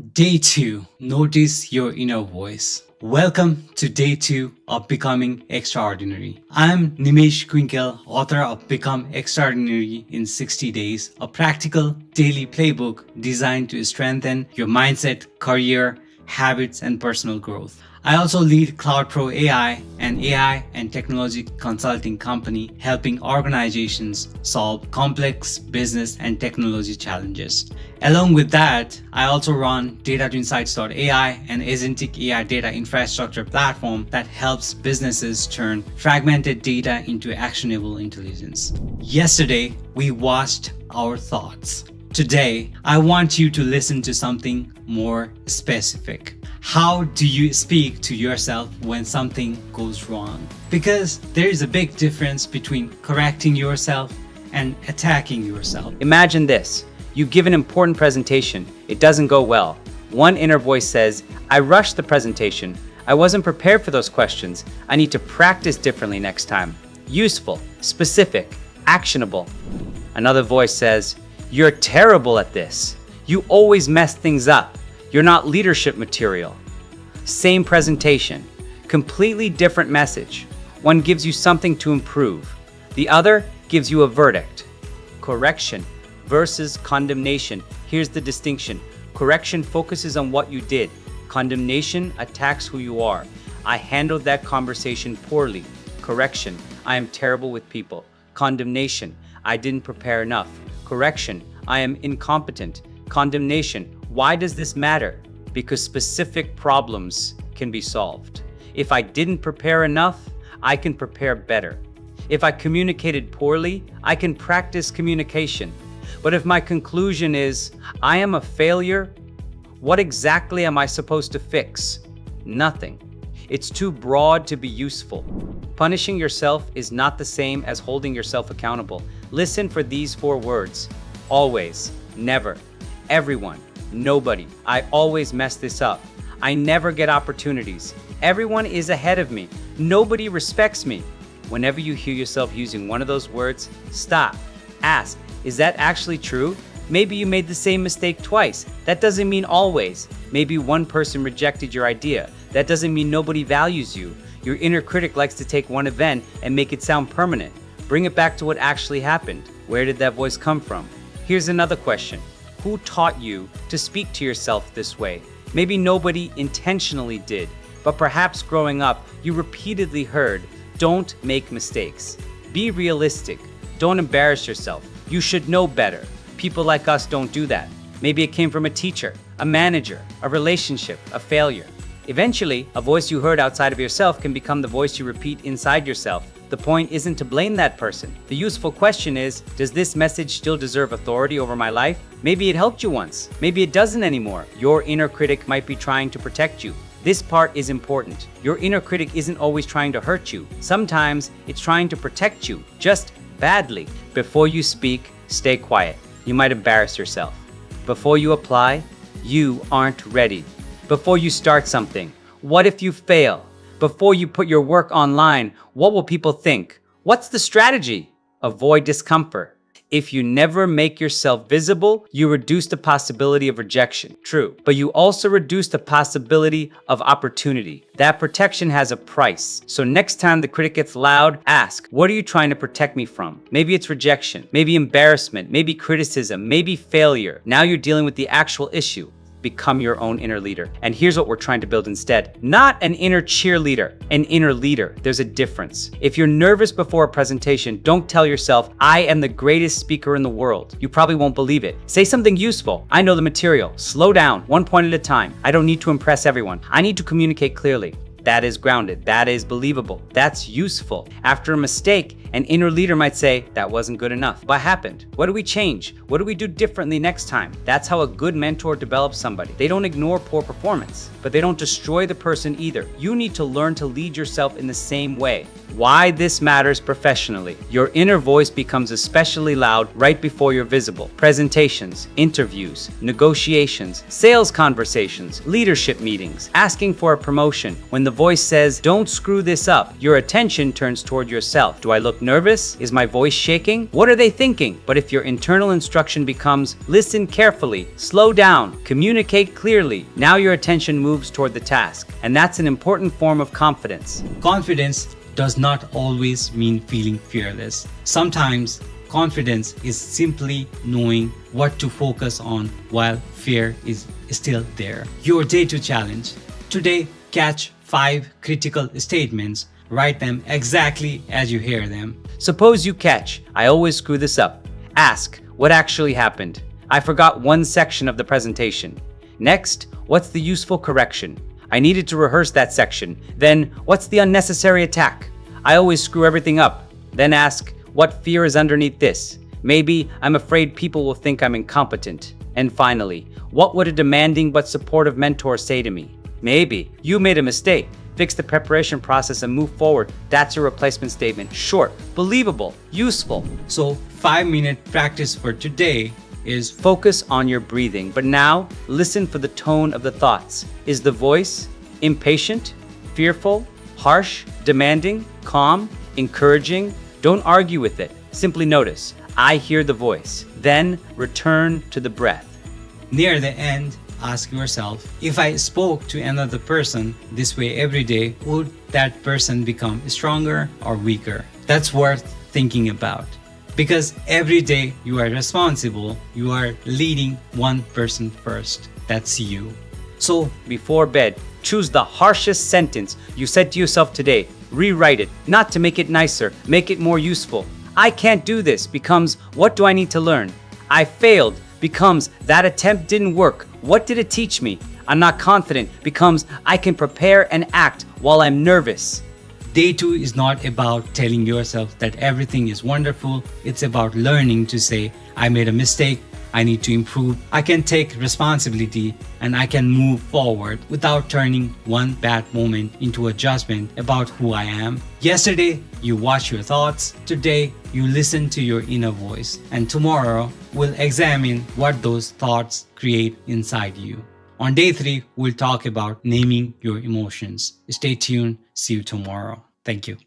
Day 2. Notice your inner voice. Welcome to day 2 of Becoming Extraordinary. I'm Nimesh Kwinkel, author of Become Extraordinary in 60 Days, a practical daily playbook designed to strengthen your mindset, career, habits, and personal growth. I also lead CloudPro AI, an AI and technology consulting company helping organizations solve complex business and technology challenges. Along with that, I also run data2insights.ai, an agentic AI data infrastructure platform that helps businesses turn fragmented data into actionable intelligence. Yesterday, we watched our thoughts. Today, I want you to listen to something more specific. How do you speak to yourself when something goes wrong? Because there is a big difference between correcting yourself and attacking yourself. Imagine this. You give an important presentation. It doesn't go well. One inner voice says, I rushed the presentation. I wasn't prepared for those questions. I need to practice differently next time. Useful, specific, actionable. Another voice says, you're terrible at this. You always mess things up. You're not leadership material. Same presentation, completely different message. One gives you something to improve. The other gives you a verdict. Correction versus condemnation. Here's the distinction. Correction focuses on what you did. Condemnation attacks who you are. I handled that conversation poorly. Correction, I am terrible with people. Condemnation, I didn't prepare enough. Correction, I am incompetent. Condemnation, why does this matter? Because specific problems can be solved. If I didn't prepare enough, I can prepare better. If I communicated poorly, I can practice communication. But if my conclusion is, I am a failure, what exactly am I supposed to fix? Nothing. It's too broad to be useful. Punishing yourself is not the same as holding yourself accountable. Listen for these 4 words. Always, never, everyone, nobody. I always mess this up. I never get opportunities. Everyone is ahead of me. Nobody respects me. Whenever you hear yourself using one of those words, stop. Ask, is that actually true? Maybe you made the same mistake twice. That doesn't mean always. Maybe one person rejected your idea. That doesn't mean nobody values you. Your inner critic likes to take one event and make it sound permanent. Bring it back to what actually happened. Where did that voice come from? Here's another question. Who taught you to speak to yourself this way? Maybe nobody intentionally did, but perhaps growing up, you repeatedly heard, don't make mistakes. Be realistic. Don't embarrass yourself. You should know better. People like us don't do that. Maybe it came from a teacher, a manager, a relationship, a failure. Eventually, a voice you heard outside of yourself can become the voice you repeat inside yourself. The point isn't to blame that person. The useful question is, does this message still deserve authority over my life? Maybe it helped you once. Maybe it doesn't anymore. Your inner critic might be trying to protect you. This part is important. Your inner critic isn't always trying to hurt you. Sometimes it's trying to protect you, just badly. Before you speak, stay quiet. You might embarrass yourself. Before you apply, you aren't ready. Before you start something, what if you fail? Before you put your work online, what will people think? What's the strategy? Avoid discomfort. If you never make yourself visible, you reduce the possibility of rejection. True. But you also reduce the possibility of opportunity. That protection has a price. So next time the critic gets loud, ask, what are you trying to protect me from? Maybe it's rejection, maybe embarrassment, maybe criticism, maybe failure. Now you're dealing with the actual issue. Become your own inner leader. And here's what we're trying to build instead. Not an inner cheerleader, an inner leader. There's a difference. If you're nervous before a presentation, don't tell yourself, I am the greatest speaker in the world. You probably won't believe it. Say something useful. I know the material. Slow down, one point at a time. I don't need to impress everyone. I need to communicate clearly. That is grounded. That is believable. That's useful. After a mistake, an inner leader might say, that wasn't good enough. What happened? What do we change? What do we do differently next time? That's how a good mentor develops somebody. They don't ignore poor performance, but they don't destroy the person either. You need to learn to lead yourself in the same way. Why this matters professionally. Your inner voice becomes especially loud right before you're visible. Presentations, interviews, negotiations, sales conversations, leadership meetings, asking for a promotion. When the voice says, don't screw this up, your attention turns toward yourself. Do I look Nervous? Is my voice shaking? What are they thinking? But if your internal instruction becomes listen carefully, slow down, communicate clearly, now your attention moves toward the task. And that's an important form of confidence. Confidence does not always mean feeling fearless. Sometimes confidence is simply knowing what to focus on while fear is still there. Your day to challenge. Today, catch 5 critical statements. Write them exactly as you hear them. Suppose you catch, I always screw this up. Ask, what actually happened? I forgot one section of the presentation. Next, what's the useful correction? I needed to rehearse that section. Then, what's the unnecessary attack? I always screw everything up. Then ask, what fear is underneath this? Maybe I'm afraid people will think I'm incompetent. And finally, what would a demanding but supportive mentor say to me? Maybe you made a mistake. Fix the preparation process and move forward. That's your replacement statement. Short, believable, useful. So 5-minute practice for today is Focus on your breathing, but now listen for the tone of the thoughts. Is the voice impatient, fearful, harsh, demanding, calm, encouraging? Don't argue with it. Simply notice, I hear the voice. Then return to the breath. near the end. Ask yourself, if I spoke to another person this way every day, would that person become stronger or weaker? That's worth thinking about. Because every day you are responsible, you are leading one person first. That's you. So, before bed, choose the harshest sentence you said to yourself today. Rewrite it, not to make it nicer, make it more useful. I can't do this becomes, what do I need to learn? I failed becomes, that attempt didn't work. What did it teach me? I'm not confident becomes, I can prepare and act while I'm nervous. Day 2 is not about telling yourself that everything is wonderful. It's about learning to say, I made a mistake, I need to improve, I can take responsibility, and I can move forward without turning one bad moment into a judgment about who I am. Yesterday, you watch your thoughts. Today, you listen to your inner voice. And tomorrow, we'll examine what those thoughts create inside you. On day 3, we'll talk about naming your emotions. Stay tuned. See you tomorrow. Thank you.